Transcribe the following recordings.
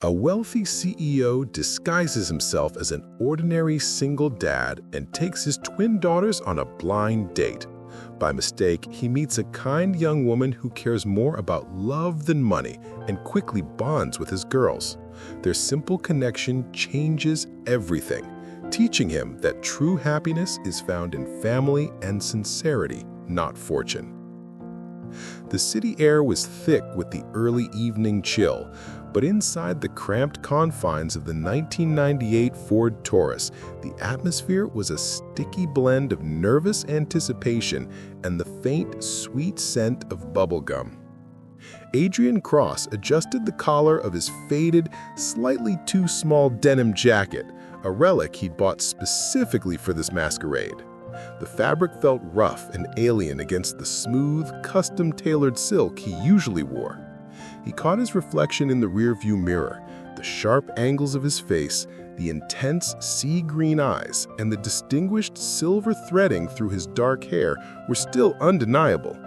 A wealthy CEO disguises himself as an ordinary single dad and takes his twin daughters on a blind date. By mistake, he meets a kind young woman who cares more about love than money and quickly bonds with his girls. Their simple connection changes everything, teaching him that true happiness is found in family and sincerity, not fortune. The city air was thick with the early evening chill, but inside the cramped confines of the 1998 Ford Taurus, the atmosphere was a sticky blend of nervous anticipation and the faint, sweet scent of bubblegum. Adrian Cross adjusted the collar of his faded, slightly too small denim jacket, a relic he'd bought specifically for this masquerade. The fabric felt rough and alien against the smooth, custom-tailored silk he usually wore. He caught his reflection in the rearview mirror. The sharp angles of his face, the intense sea-green eyes, and the distinguished silver threading through his dark hair were still undeniable.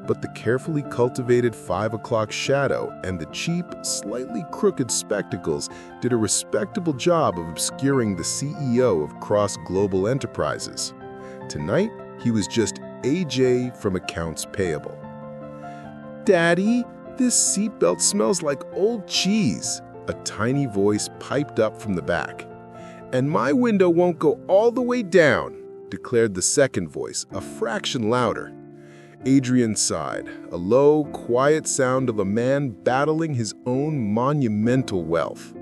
But the carefully cultivated 5 o'clock shadow and the cheap, slightly crooked spectacles did a respectable job of obscuring the CEO of Cross Global Enterprises. Tonight, he was just AJ from Accounts Payable. "Daddy, this seatbelt smells like old cheese," a tiny voice piped up from the back. "And my window won't go all the way down," declared the second voice, a fraction louder. Adrian sighed, a low, quiet sound of a man battling his own monumental wealth.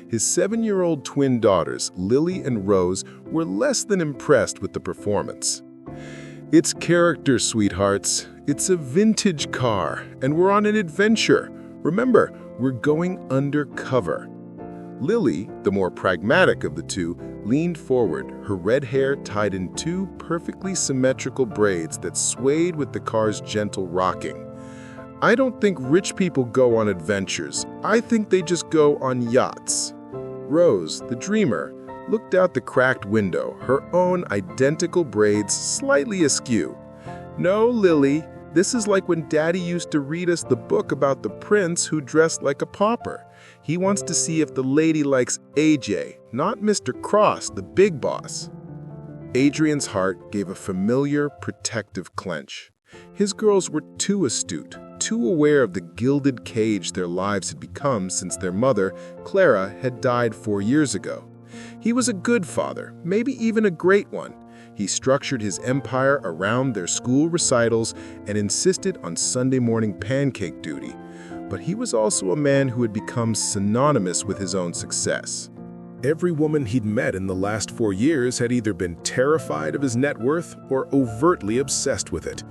His 7-year-old twin daughters, Lily and Rose, were less than impressed with the performance. "It's character, sweethearts. It's a vintage car, and we're on an adventure. Remember, we're going undercover." Lily, the more pragmatic of the two, leaned forward, her red hair tied in 2 perfectly symmetrical braids that swayed with the car's gentle rocking. "I don't think rich people go on adventures. I think they just go on yachts." Rose, the dreamer, looked out the cracked window, her own identical braids slightly askew. "No, Lily, this is like when Daddy used to read us the book about the prince who dressed like a pauper. He wants to see if the lady likes AJ, not Mr. Cross, the big boss." Adrian's heart gave a familiar, protective clench. His girls were too astute, too aware of the gilded cage their lives had become since their mother, Clara, had died 4 years ago. He was a good father, maybe even a great one. He structured his empire around their school recitals and insisted on Sunday morning pancake duty. But he was also a man who had become synonymous with his own success. Every woman he'd met in the last 4 years had either been terrified of his net worth or overtly obsessed with it.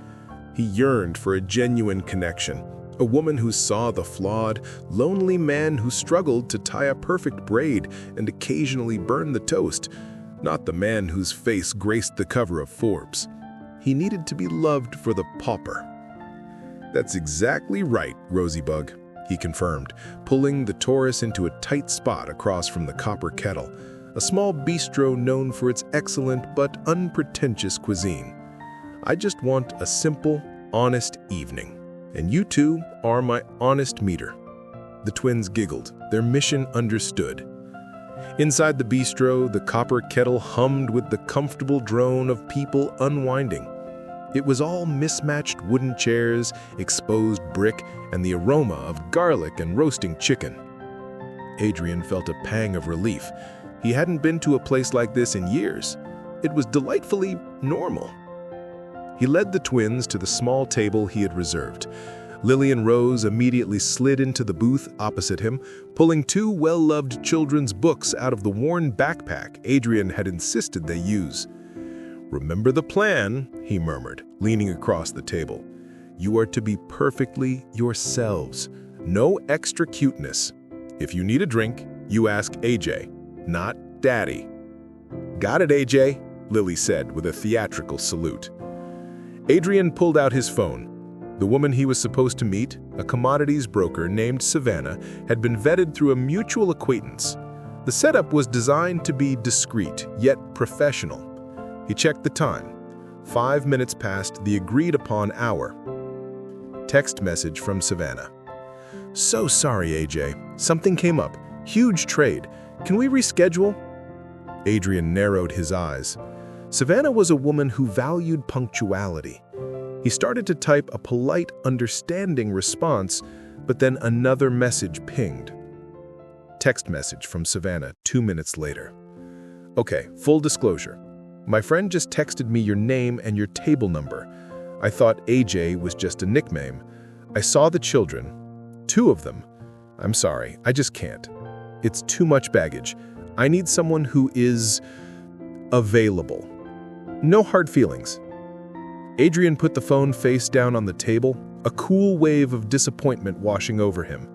He yearned for a genuine connection, a woman who saw the flawed, lonely man who struggled to tie a perfect braid and occasionally burn the toast, not the man whose face graced the cover of Forbes. He needed to be loved for the pauper. "That's exactly right, Rosybug," he confirmed, pulling the Taurus into a tight spot across from the Copper Kettle, a small bistro known for its excellent but unpretentious cuisine. "I just want a simple, honest evening, and you two are my honest meter." The twins giggled, their mission understood. Inside the bistro, the Copper Kettle hummed with the comfortable drone of people unwinding. It was all mismatched wooden chairs, exposed brick, and the aroma of garlic and roasting chicken. Adrian felt a pang of relief. He hadn't been to a place like this in years. It was delightfully normal. He led the twins to the small table he had reserved. Lily and Rose immediately slid into the booth opposite him, pulling 2 well-loved children's books out of the worn backpack Adrian had insisted they use. "Remember the plan," he murmured, leaning across the table. "You are to be perfectly yourselves. No extra cuteness. If you need a drink, you ask AJ, not Daddy." "Got it, AJ," Lily said with a theatrical salute. Adrian pulled out his phone. The woman he was supposed to meet, a commodities broker named Savannah, had been vetted through a mutual acquaintance. The setup was designed to be discreet, yet professional. He checked the time. 5 minutes past the agreed-upon hour. Text message from Savannah. "So sorry, AJ. Something came up. Huge trade. Can we reschedule? Adrian narrowed his eyes. Savannah was a woman who valued punctuality. He started to type a polite, understanding response, but then another message pinged. Text message from Savannah 2 minutes later. Okay, full disclosure. My friend just texted me your name and your table number. I thought AJ was just a nickname. I saw the children. 2 of them. I'm sorry, I just can't. It's too much baggage. I need someone who is available. No hard feelings. Adrian put the phone face down on the table, a cool wave of disappointment washing over him.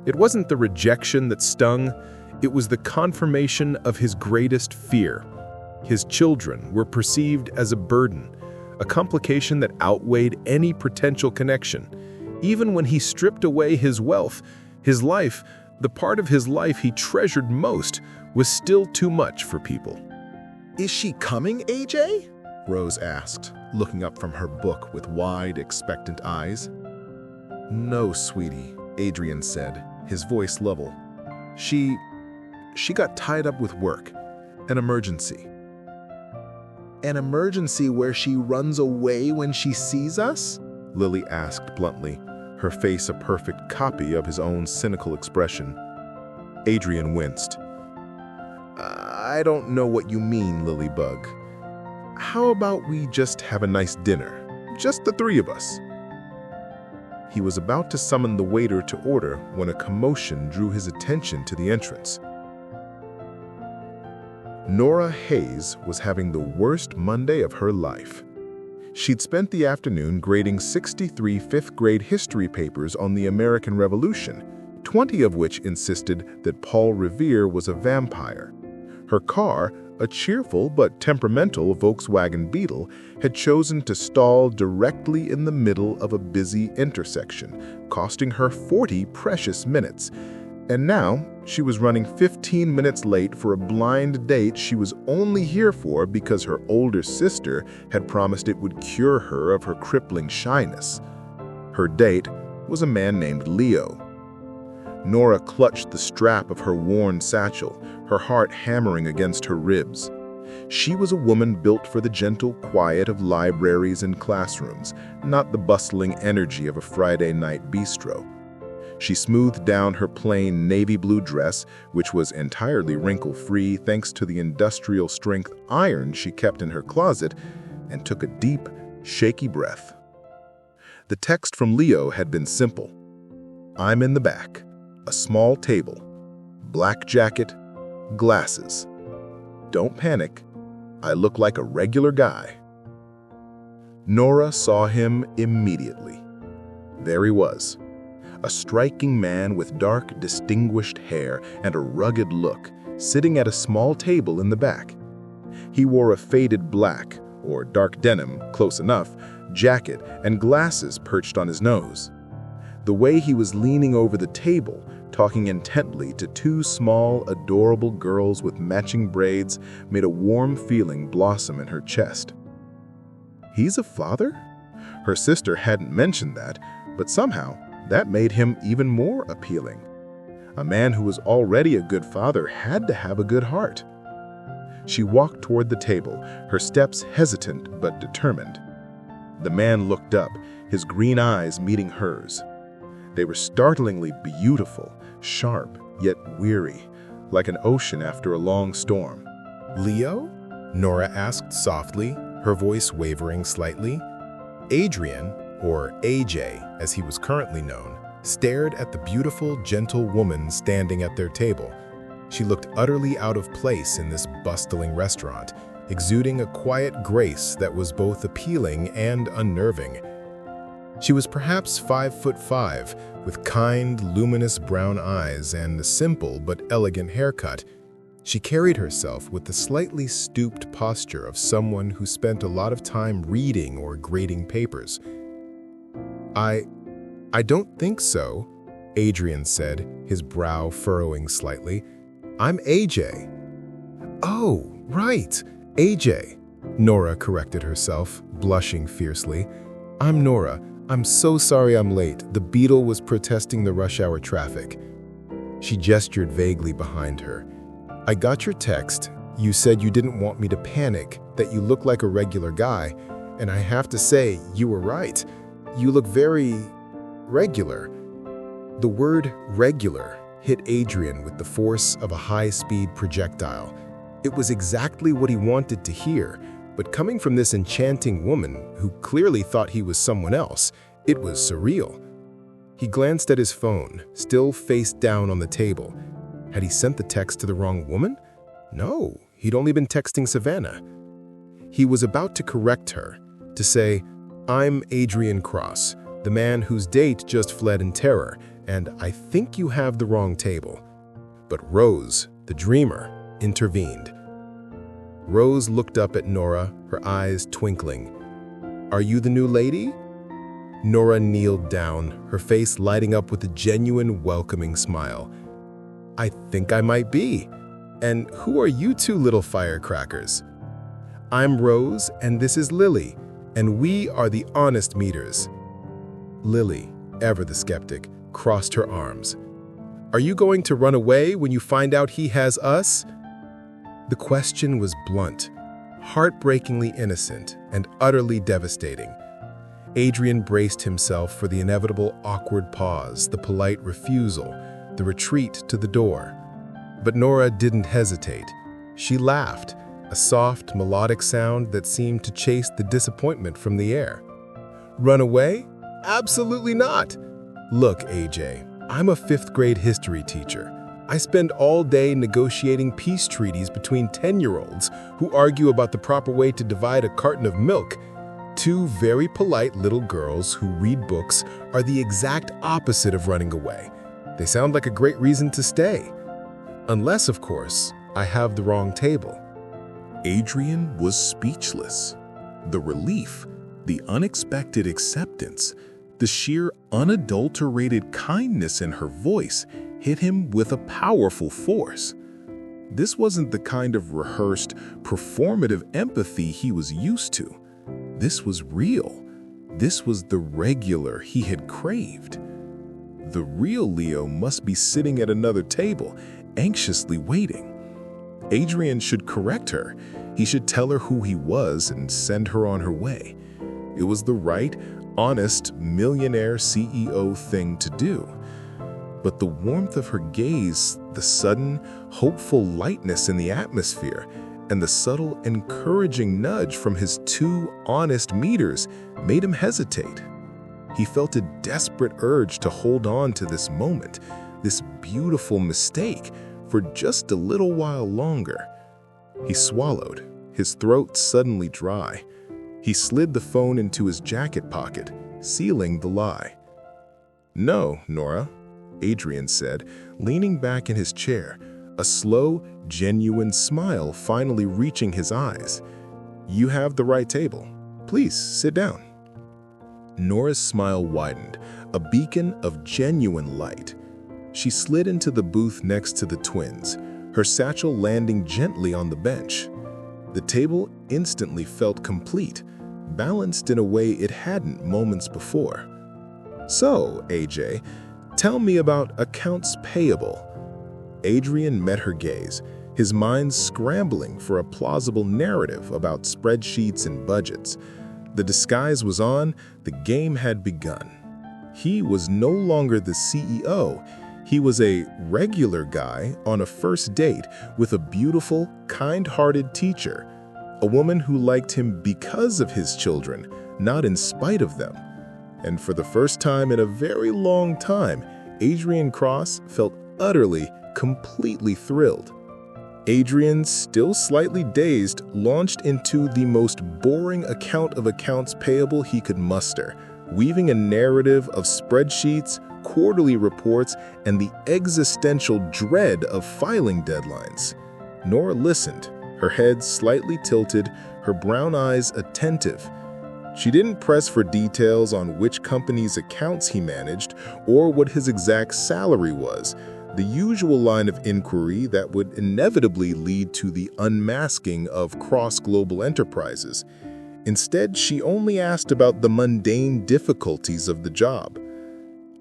It wasn't the rejection that stung, it was the confirmation of his greatest fear. His children were perceived as a burden, a complication that outweighed any potential connection. Even when he stripped away his wealth, his life, the part of his life he treasured most, was still too much for people. Is she coming, AJ? Rose asked, looking up from her book with wide, expectant eyes. No, sweetie, Adrian said, his voice level. She got tied up with work. An emergency. An emergency where she runs away when she sees us? Lily asked bluntly, her face a perfect copy of his own cynical expression. Adrian winced. I don't know what you mean, Lilybug. How about we just have a nice dinner? Just the 3 of us. He was about to summon the waiter to order when a commotion drew his attention to the entrance. Nora Hayes was having the worst Monday of her life. She'd spent the afternoon grading 63 fifth-grade history papers on the American Revolution, 20 of which insisted that Paul Revere was a vampire. Her car, a cheerful but temperamental Volkswagen Beetle, had chosen to stall directly in the middle of a busy intersection, costing her 40 precious minutes. And now, she was running 15 minutes late for a blind date she was only here for because her older sister had promised it would cure her of her crippling shyness. Her date was a man named Leo. Nora clutched the strap of her worn satchel, her heart hammering against her ribs. She was a woman built for the gentle quiet of libraries and classrooms, not the bustling energy of a Friday night bistro. She smoothed down her plain navy blue dress, which was entirely wrinkle-free thanks to the industrial-strength iron she kept in her closet, and took a deep, shaky breath. The text from Leo had been simple. I'm in the back. A small table, black jacket, glasses. Don't panic. I look like a regular guy. Nora saw him immediately. There he was, a striking man with dark, distinguished hair and a rugged look, sitting at a small table in the back. He wore a faded black, or dark denim, close enough, jacket and glasses perched on his nose. The way he was leaning over the table, talking intently to 2 small, adorable girls with matching braids, made a warm feeling blossom in her chest. He's a father? Her sister hadn't mentioned that, but somehow that made him even more appealing. A man who was already a good father had to have a good heart. She walked toward the table, her steps hesitant but determined. The man looked up, his green eyes meeting hers. They were startlingly beautiful, sharp, yet weary, like an ocean after a long storm. Leo? Nora asked softly, her voice wavering slightly. Adrian, or AJ as he was currently known, stared at the beautiful, gentle woman standing at their table. She looked utterly out of place in this bustling restaurant, exuding a quiet grace that was both appealing and unnerving. She was perhaps 5'5", with kind, luminous brown eyes and a simple but elegant haircut. She carried herself with the slightly stooped posture of someone who spent a lot of time reading or grading papers. I don't think so, Adrian said, his brow furrowing slightly. I'm AJ. Oh, right, AJ, Nora corrected herself, blushing fiercely. I'm Nora. I'm so sorry I'm late. The Beetle was protesting the rush hour traffic. She gestured vaguely behind her. "I got your text. You said you didn't want me to panic, that you look like a regular guy, and I have to say, you were right. You look very regular." The word regular hit Adrian with the force of a high-speed projectile. It was exactly what he wanted to hear, but coming from this enchanting woman who clearly thought he was someone else, it was surreal. He glanced at his phone, still face down on the table. Had he sent the text to the wrong woman? No, he'd only been texting Savannah. He was about to correct her, to say, "I'm Adrian Cross, the man whose date just fled in terror, and I think you have the wrong table." But Rose, the dreamer, intervened. Rose looked up at Nora, her eyes twinkling. "Are you the new lady?" Nora kneeled down, her face lighting up with a genuine, welcoming smile. "I think I might be. And who are you two little firecrackers?" "I'm Rose, and this is Lily, and we are the honest meters." Lily, ever the skeptic, crossed her arms. "Are you going to run away when you find out he has us?" The question was blunt, heartbreakingly innocent, and utterly devastating. Adrian braced himself for the inevitable awkward pause, the polite refusal, the retreat to the door. But Nora didn't hesitate. She laughed, a soft, melodic sound that seemed to chase the disappointment from the air. "Run away? Absolutely not! Look, AJ, I'm a 5th grade history teacher. I spend all day negotiating peace treaties between 10-year-olds who argue about the proper way to divide a carton of milk. Two very polite little girls who read books are the exact opposite of running away. They sound like a great reason to stay. Unless, of course, I have the wrong table." Adrian was speechless. The relief, the unexpected acceptance, the sheer unadulterated kindness in her voice hit him with a powerful force. This wasn't the kind of rehearsed, performative empathy he was used to. This was real. This was the regular he had craved. The real Leo must be sitting at another table, anxiously waiting. Adrian should correct her. He should tell her who he was and send her on her way. It was the right, honest, millionaire CEO thing to do. But the warmth of her gaze, the sudden, hopeful lightness in the atmosphere, and the subtle, encouraging nudge from his 2 honest meters made him hesitate. He felt a desperate urge to hold on to this moment, this beautiful mistake, for just a little while longer. He swallowed, his throat suddenly dry. He slid the phone into his jacket pocket, sealing the lie. "No, Nora," Adrian said, leaning back in his chair, a slow, genuine smile finally reaching his eyes. "You have the right table. Please sit down." Nora's smile widened, a beacon of genuine light. She slid into the booth next to the twins, her satchel landing gently on the bench. The table instantly felt complete, balanced in a way it hadn't moments before. "So, AJ, tell me about accounts payable." Adrian met her gaze, his mind scrambling for a plausible narrative about spreadsheets and budgets. The disguise was on, the game had begun. He was no longer the CEO. He was a regular guy on a first date with a beautiful, kind-hearted teacher, a woman who liked him because of his children, not in spite of them. And for the first time in a very long time, Adrian Cross felt utterly, completely thrilled. Adrian, still slightly dazed, launched into the most boring account of accounts payable he could muster, weaving a narrative of spreadsheets, quarterly reports, and the existential dread of filing deadlines. Nora listened, her head slightly tilted, her brown eyes attentive. She didn't press for details on which company's accounts he managed or what his exact salary was, the usual line of inquiry that would inevitably lead to the unmasking of cross-global enterprises. Instead, she only asked about the mundane difficulties of the job.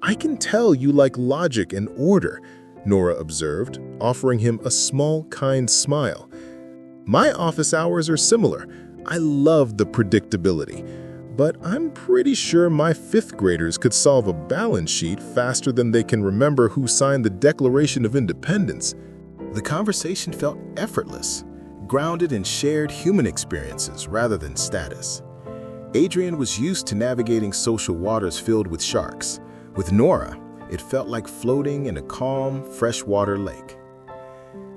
"I can tell you like logic and order. Nora observed, offering him a small, kind smile. "My office hours are similar. I love the predictability. But I'm pretty sure my fifth graders could solve a balance sheet faster than they can remember who signed the Declaration of Independence." The conversation felt effortless, grounded in shared human experiences rather than status. Adrian was used to navigating social waters filled with sharks. With Nora, it felt like floating in a calm, freshwater lake.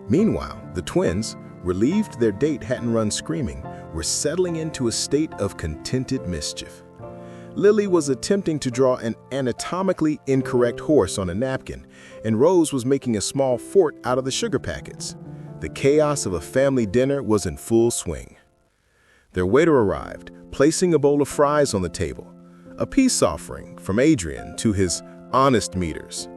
Meanwhile, the twins, relieved their date hadn't run screaming, were settling into a state of contented mischief. Lily was attempting to draw an anatomically incorrect horse on a napkin, and Rose was making a small fort out of the sugar packets. The chaos of a family dinner was in full swing. Their waiter arrived, placing a bowl of fries on the table, a peace offering from Adrian to his honest meters.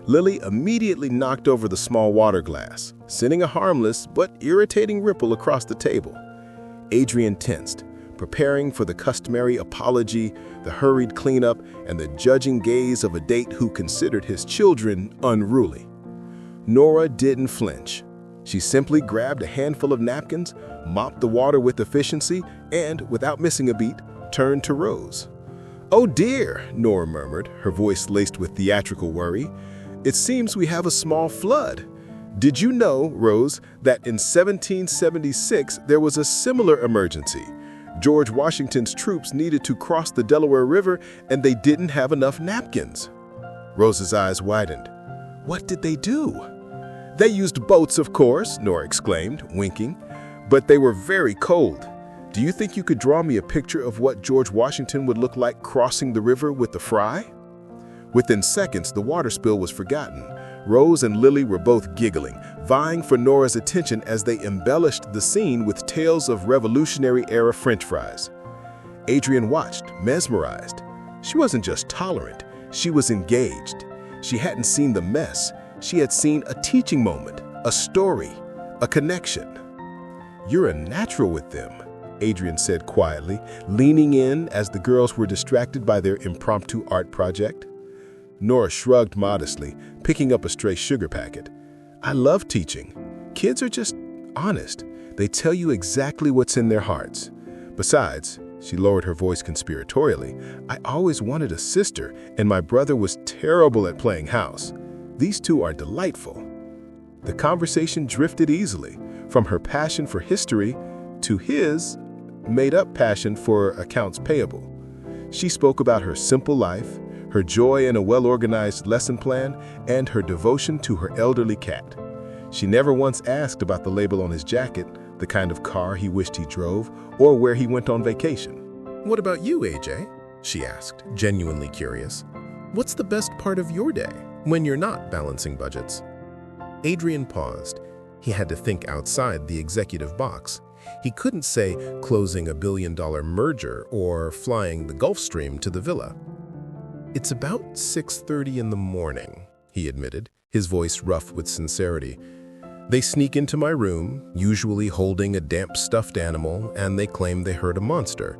Lily immediately knocked over the small water glass, sending a harmless but irritating ripple across the table. Adrian tensed, preparing for the customary apology, the hurried cleanup, and the judging gaze of a date who considered his children unruly. Nora didn't flinch. She simply grabbed a handful of napkins, mopped the water with efficiency, and, without missing a beat, turned to Rose. "Oh dear," Nora murmured, her voice laced with theatrical worry. "It seems we have a small flood. Did you know, Rose, that in 1776 there was a similar emergency? George Washington's troops needed to cross the Delaware River and they didn't have enough napkins." Rose's eyes widened. "What did they do?" "They used boats, of course," Nora exclaimed, winking. "But they were very cold. Do you think you could draw me a picture of what George Washington would look like crossing the river with the fry?" Within seconds, the water spill was forgotten. Rose and Lily were both giggling, vying for Nora's attention as they embellished the scene with tales of Revolutionary-era French fries. Adrian watched, mesmerized. She wasn't just tolerant, she was engaged. She hadn't seen the mess. She had seen a teaching moment, a story, a connection. "You're a natural with them," Adrian said quietly, leaning in as the girls were distracted by their impromptu art project. Nora shrugged modestly, picking up a stray sugar packet. "I love teaching. Kids are just honest. They tell you exactly what's in their hearts. Besides," she lowered her voice conspiratorially, "I always wanted a sister, and my brother was terrible at playing house. These two are delightful." The conversation drifted easily, from her passion for history to his made-up passion for accounts payable. She spoke about her simple life, her joy in a well-organized lesson plan, and her devotion to her elderly cat. She never once asked about the label on his jacket, the kind of car he wished he drove, or where he went on vacation. "What about you, AJ?" she asked, genuinely curious. "What's the best part of your day when you're not balancing budgets?" Adrian paused. He had to think outside the executive box. He couldn't say closing $1 billion merger or flying the Gulfstream to the villa. "It's about 6:30 in the morning," he admitted, his voice rough with sincerity. "They sneak into my room, usually holding a damp stuffed animal, and they claim they heard a monster.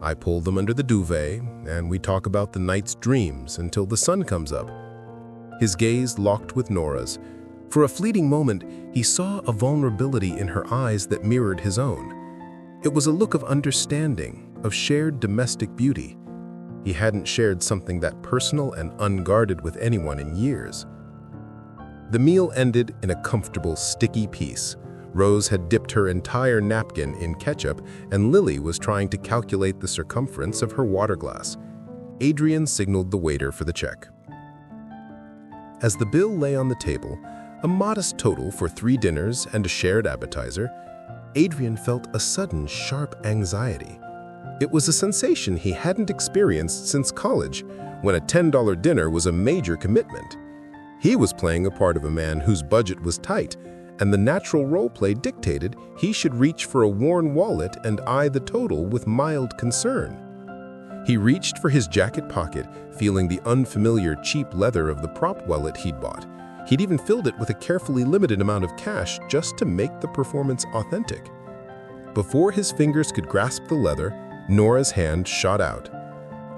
I pull them under the duvet, and we talk about the night's dreams until the sun comes up." His gaze locked with Nora's. For a fleeting moment, he saw a vulnerability in her eyes that mirrored his own. It was a look of understanding, of shared domestic beauty. He hadn't shared something that personal and unguarded with anyone in years. The meal ended in a comfortable, sticky peace. Rose had dipped her entire napkin in ketchup, and Lily was trying to calculate the circumference of her water glass. Adrian signaled the waiter for the check. As the bill lay on the table, a modest total for 3 dinners and a shared appetizer, Adrian felt a sudden, sharp anxiety. It was a sensation he hadn't experienced since college, when a $10 dinner was a major commitment. He was playing a part of a man whose budget was tight, and the natural role-play dictated he should reach for a worn wallet and eye the total with mild concern. He reached for his jacket pocket, feeling the unfamiliar cheap leather of the prop wallet he'd bought. He'd even filled it with a carefully limited amount of cash just to make the performance authentic. Before his fingers could grasp the leather, Nora's hand shot out.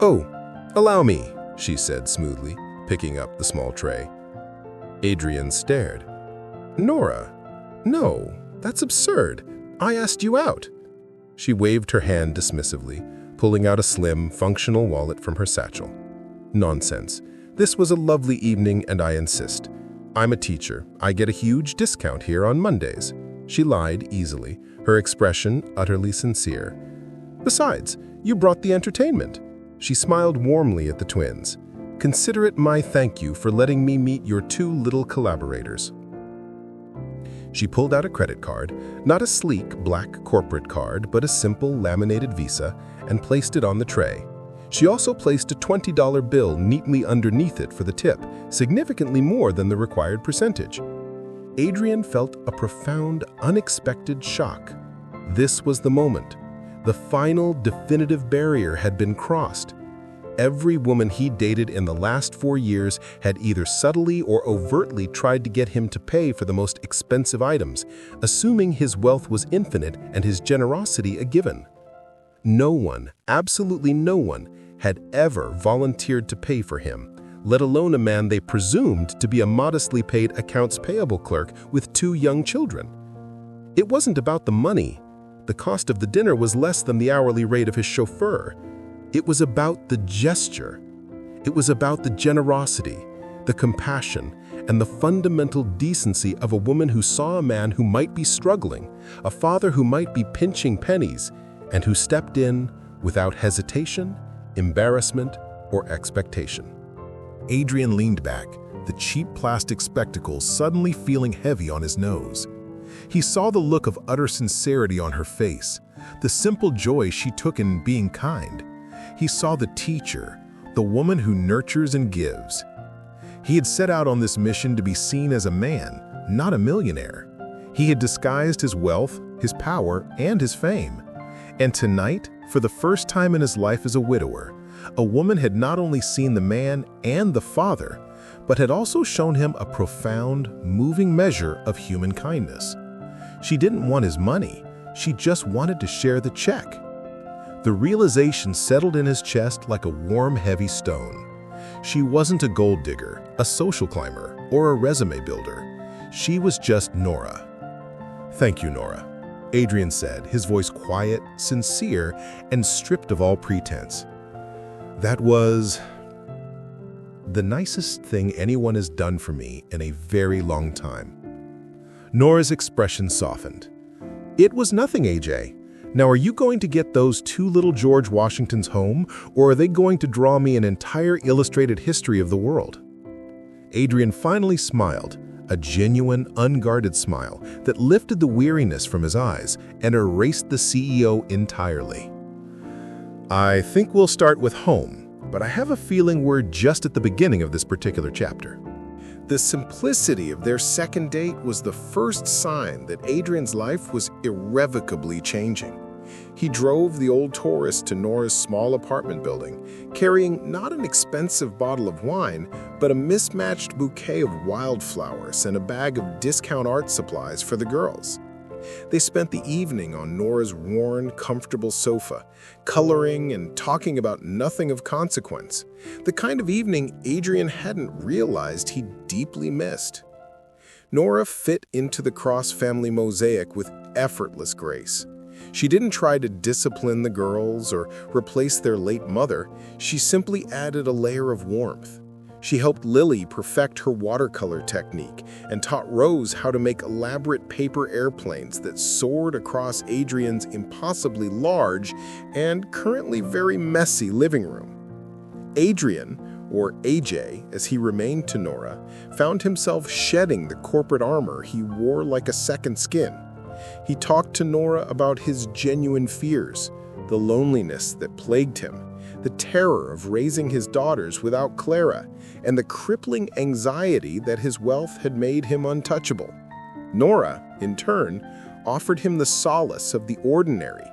"Oh, allow me," she said smoothly, picking up the small tray. Adrian stared. "Nora, no, that's absurd. I asked you out." She waved her hand dismissively, pulling out a slim, functional wallet from her satchel. "Nonsense. This was a lovely evening and I insist. I'm a teacher. I get a huge discount here on Mondays." She lied easily, her expression utterly sincere. "Besides, you brought the entertainment." She smiled warmly at the twins. "Consider it my thank you for letting me meet your two little collaborators." She pulled out a credit card, not a sleek black corporate card, but a simple laminated Visa, and placed it on the tray. She also placed a $20 bill neatly underneath it for the tip, significantly more than the required percentage. Adrian felt a profound, unexpected shock. This was the moment. The final, definitive barrier had been crossed. Every woman he dated in the last 4 years had either subtly or overtly tried to get him to pay for the most expensive items, assuming his wealth was infinite and his generosity a given. No one, absolutely no one, had ever volunteered to pay for him, let alone a man they presumed to be a modestly paid accounts payable clerk with 2 young children. It wasn't about the money. The cost of the dinner was less than the hourly rate of his chauffeur. It was about the gesture. It was about the generosity, the compassion, and the fundamental decency of a woman who saw a man who might be struggling, a father who might be pinching pennies, and who stepped in without hesitation, embarrassment, or expectation. Adrian leaned back, the cheap plastic spectacles suddenly feeling heavy on his nose. He saw the look of utter sincerity on her face, the simple joy she took in being kind. He saw the teacher, the woman who nurtures and gives. He had set out on this mission to be seen as a man, not a millionaire. He had disguised his wealth, his power, and his fame. And tonight, for the first time in his life as a widower, a woman had not only seen the man and the father, but had also shown him a profound, moving measure of human kindness. She didn't want his money, she just wanted to share the check. The realization settled in his chest like a warm, heavy stone. She wasn't a gold digger, a social climber, or a resume builder. She was just Nora. "Thank you, Nora," Adrian said, his voice quiet, sincere, and stripped of all pretense. "That was the nicest thing anyone has done for me in a very long time." Nora's expression softened. "It was nothing, AJ. Now, are you going to get those 2 little George Washingtons home, or are they going to draw me an entire illustrated history of the world?" Adrian finally smiled, a genuine, unguarded smile that lifted the weariness from his eyes and erased the CEO entirely. "I think we'll start with home, but I have a feeling we're just at the beginning of this particular chapter." The simplicity of their second date was the first sign that Adrian's life was irrevocably changing. He drove the old tourist to Nora's small apartment building, carrying not an expensive bottle of wine, but a mismatched bouquet of wildflowers and a bag of discount art supplies for the girls. They spent the evening on Nora's worn, comfortable sofa, coloring and talking about nothing of consequence, the kind of evening Adrian hadn't realized he deeply missed. Nora fit into the Cross family mosaic with effortless grace. She didn't try to discipline the girls or replace their late mother. She simply added a layer of warmth. She helped Lily perfect her watercolor technique and taught Rose how to make elaborate paper airplanes that soared across Adrian's impossibly large and currently very messy living room. Adrian, or AJ as he remained to Nora, found himself shedding the corporate armor he wore like a second skin. He talked to Nora about his genuine fears, the loneliness that plagued him, the terror of raising his daughters without Clara, and the crippling anxiety that his wealth had made him untouchable. Nora, in turn, offered him the solace of the ordinary.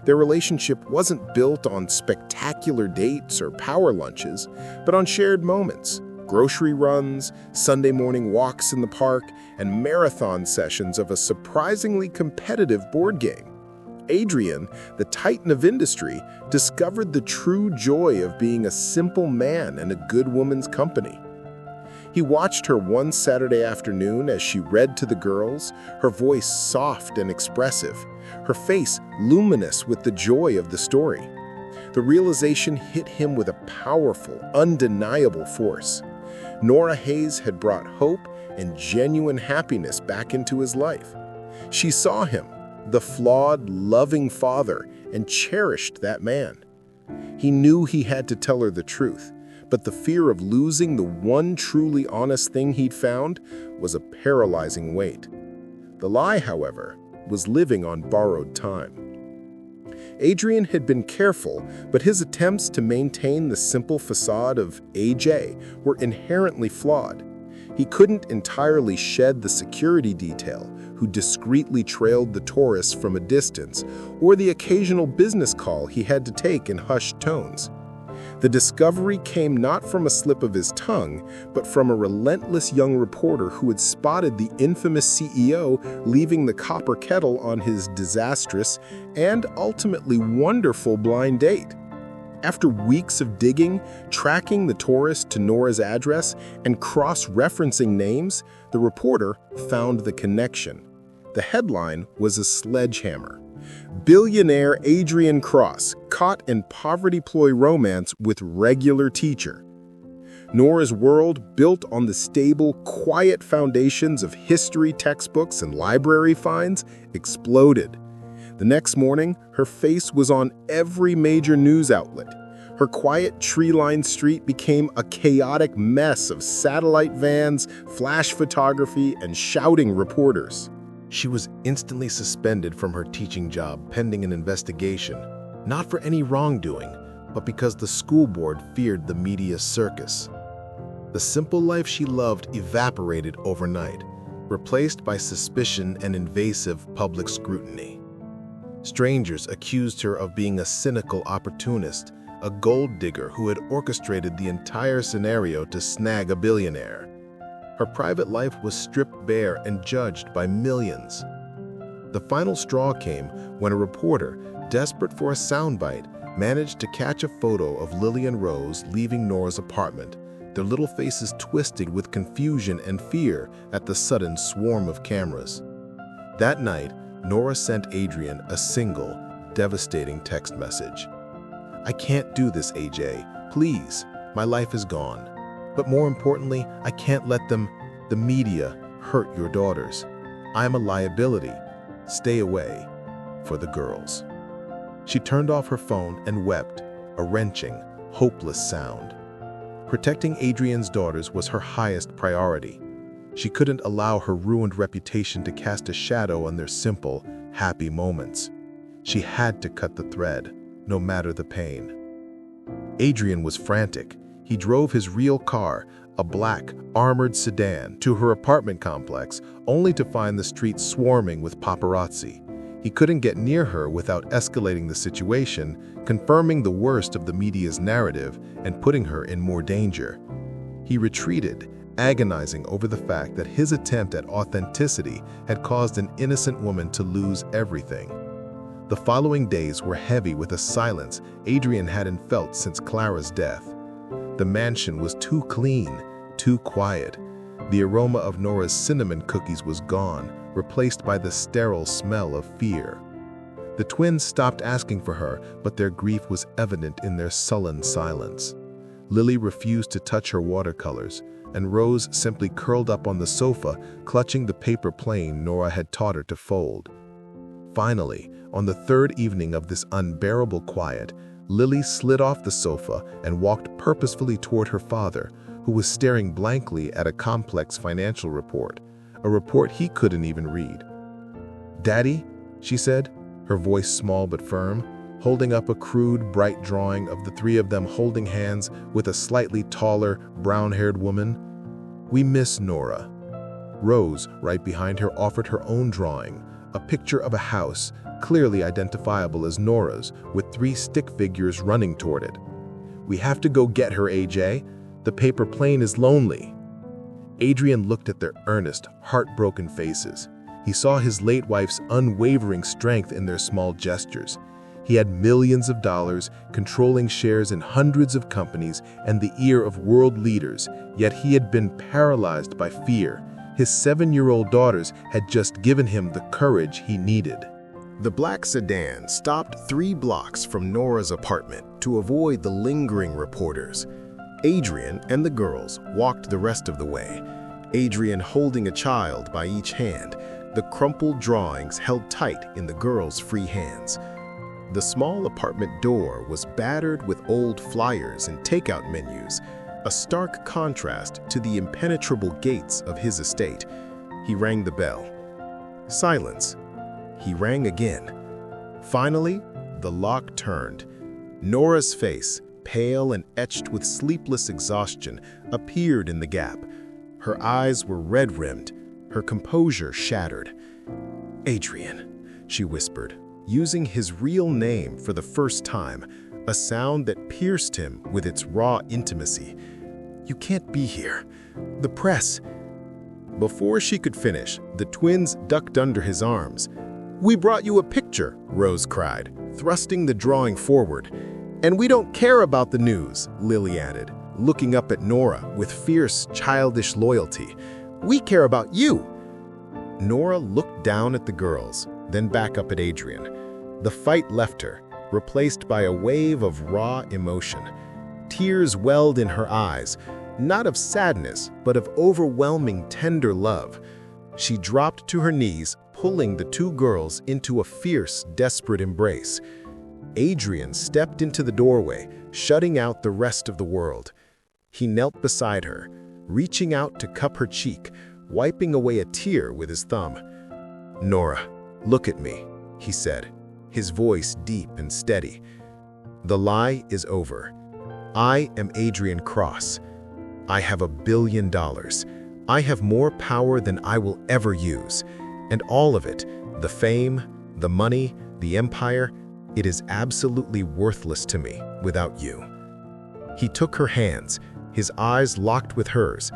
Their relationship wasn't built on spectacular dates or power lunches, but on shared moments, grocery runs, Sunday morning walks in the park, and marathon sessions of a surprisingly competitive board game. Adrian, the titan of industry, discovered the true joy of being a simple man in a good woman's company. He watched her one Saturday afternoon as she read to the girls, her voice soft and expressive, her face luminous with the joy of the story. The realization hit him with a powerful, undeniable force. Nora Hayes had brought hope and genuine happiness back into his life. She saw him, the flawed, loving father, and cherished that man. He knew he had to tell her the truth, but the fear of losing the one truly honest thing he'd found was a paralyzing weight. The lie, however, was living on borrowed time. Adrian had been careful, but his attempts to maintain the simple facade of AJ were inherently flawed. He couldn't entirely shed the security detail who discreetly trailed the tourists from a distance, or the occasional business call he had to take in hushed tones. The discovery came not from a slip of his tongue, but from a relentless young reporter who had spotted the infamous CEO leaving the copper kettle on his disastrous and ultimately wonderful blind date. After weeks of digging, tracking the tourist to Nora's address, and cross-referencing names, the reporter found the connection. The headline was a sledgehammer. Billionaire Adrian Cross caught in poverty ploy romance with regular teacher. Nora's world, built on the stable, quiet foundations of history textbooks and library finds, exploded. The next morning, her face was on every major news outlet. Her quiet, tree-lined street became a chaotic mess of satellite vans, flash photography, and shouting reporters. She was instantly suspended from her teaching job pending an investigation, not for any wrongdoing, but because the school board feared the media circus. The simple life she loved evaporated overnight, replaced by suspicion and invasive public scrutiny. Strangers accused her of being a cynical opportunist, a gold digger who had orchestrated the entire scenario to snag a billionaire. Her private life was stripped bare and judged by millions. The final straw came when a reporter, desperate for a soundbite, managed to catch a photo of Lily and Rose leaving Nora's apartment, their little faces twisted with confusion and fear at the sudden swarm of cameras. That night, Nora sent Adrian a single, devastating text message. "I can't do this, AJ. Please, my life is gone. But more importantly, I can't let the media, hurt your daughters. I'm a liability. Stay away. For the girls." She turned off her phone and wept, a wrenching, hopeless sound. Protecting Adrian's daughters was her highest priority. She couldn't allow her ruined reputation to cast a shadow on their simple, happy moments. She had to cut the thread, no matter the pain. Adrian was frantic. He drove his real car, a black, armored sedan, to her apartment complex, only to find the street swarming with paparazzi. He couldn't get near her without escalating the situation, confirming the worst of the media's narrative, and putting her in more danger. He retreated, agonizing over the fact that his attempt at authenticity had caused an innocent woman to lose everything. The following days were heavy with a silence Adrian hadn't felt since Clara's death. The mansion was too clean, too quiet. The aroma of Nora's cinnamon cookies was gone, replaced by the sterile smell of fear. The twins stopped asking for her, but their grief was evident in their sullen silence. Lily refused to touch her watercolors, and Rose simply curled up on the sofa, clutching the paper plane Nora had taught her to fold. Finally, on the third evening of this unbearable quiet, Lily slid off the sofa and walked purposefully toward her father, who was staring blankly at a complex financial report, a report he couldn't even read. "Daddy," she said, her voice small but firm, holding up a crude, bright drawing of the three of them holding hands with a slightly taller, brown-haired woman. "We miss Nora." Rose, right behind her, offered her own drawing, a picture of a house, clearly identifiable as Nora's, with three stick figures running toward it. "We have to go get her, AJ. The paper plane is lonely." Adrian looked at their earnest, heartbroken faces. He saw his late wife's unwavering strength in their small gestures. He had millions of dollars, controlling shares in hundreds of companies, and the ear of world leaders, yet he had been paralyzed by fear. His 7-year-old daughters had just given him the courage he needed. The black sedan stopped 3 blocks from Nora's apartment to avoid the lingering reporters. Adrian and the girls walked the rest of the way, Adrian holding a child by each hand, the crumpled drawings held tight in the girls' free hands. The small apartment door was battered with old flyers and takeout menus, a stark contrast to the impenetrable gates of his estate. He rang the bell. Silence. He rang again. Finally, the lock turned. Nora's face, pale and etched with sleepless exhaustion, appeared in the gap. Her eyes were red-rimmed, her composure shattered. "Adrian," she whispered, using his real name for the first time, a sound that pierced him with its raw intimacy. "You can't be here. The press." Before she could finish, the twins ducked under his arms. "We brought you a picture," Rose cried, thrusting the drawing forward. "And we don't care about the news," Lily added, looking up at Nora with fierce, childish loyalty. "We care about you." Nora looked down at the girls, then back up at Adrian. The fight left her, replaced by a wave of raw emotion. Tears welled in her eyes, not of sadness, but of overwhelming, tender love. She dropped to her knees, pulling the 2 girls into a fierce, desperate embrace. Adrian stepped into the doorway, shutting out the rest of the world. He knelt beside her, reaching out to cup her cheek, wiping away a tear with his thumb. "Nora, look at me," he said, his voice deep and steady. "The lie is over. I am Adrian Cross. I have $1 billion. I have more power than I will ever use. And all of it, the fame, the money, the empire, it is absolutely worthless to me without you." He took her hands, his eyes locked with hers.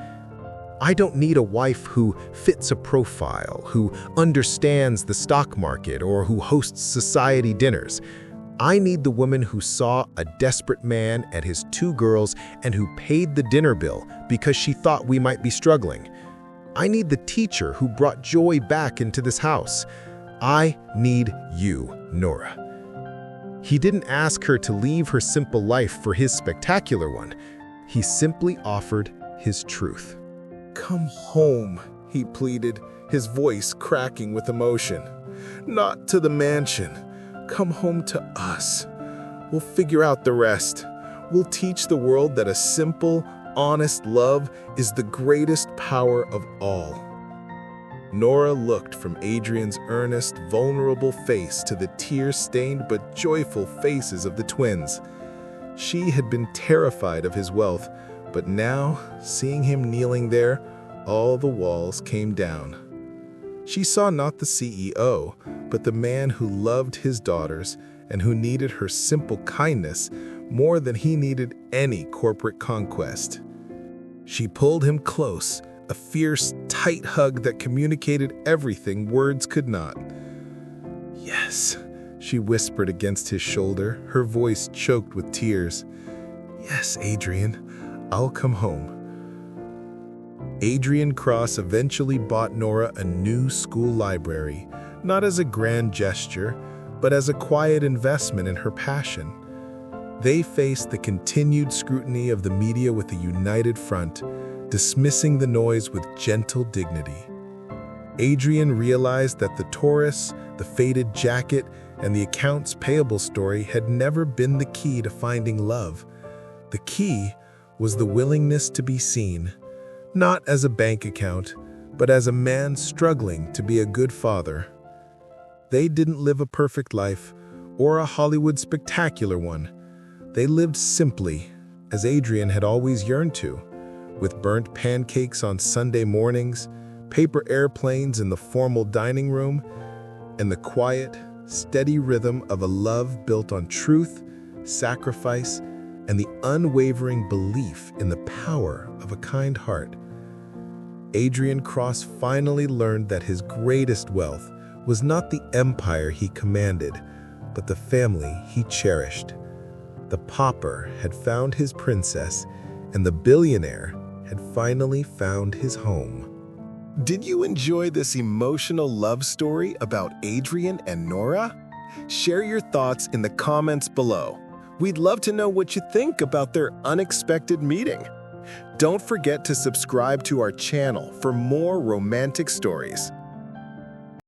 "I don't need a wife who fits a profile, who understands the stock market, or who hosts society dinners. I need the woman who saw a desperate man and his 2 girls and who paid the dinner bill because she thought we might be struggling. I need the teacher who brought joy back into this house. I need you, Nora." He didn't ask her to leave her simple life for his spectacular one. He simply offered his truth. "Come home," he pleaded, his voice cracking with emotion. "Not to the mansion. Come home to us. We'll figure out the rest. We'll teach the world that a simple, honest love is the greatest power of all." Nora looked from Adrian's earnest, vulnerable face to the tear-stained but joyful faces of the twins. She had been terrified of his wealth, but now, seeing him kneeling there, all the walls came down. She saw not the CEO, but the man who loved his daughters and who needed her simple kindness more than he needed any corporate conquest. She pulled him close, a fierce, tight hug that communicated everything words could not. "Yes," she whispered against his shoulder, her voice choked with tears. "Yes, Adrian, I'll come home." Adrian Cross eventually bought Nora a new school library, not as a grand gesture, but as a quiet investment in her passion. They faced the continued scrutiny of the media with a united front, dismissing the noise with gentle dignity. Adrian realized that the Taurus, the faded jacket, and the accounts payable story had never been the key to finding love. The key was the willingness to be seen, not as a bank account, but as a man struggling to be a good father. They didn't live a perfect life or a Hollywood spectacular one. They lived simply, as Adrian had always yearned to, with burnt pancakes on Sunday mornings, paper airplanes in the formal dining room, and the quiet, steady rhythm of a love built on truth, sacrifice, and the unwavering belief in the power of a kind heart. Adrian Cross finally learned that his greatest wealth was not the empire he commanded, but the family he cherished. The pauper had found his princess, and the billionaire had finally found his home. Did you enjoy this emotional love story about Adrian and Nora? Share your thoughts in the comments below. We'd love to know what you think about their unexpected meeting. Don't forget to subscribe to our channel for more romantic stories.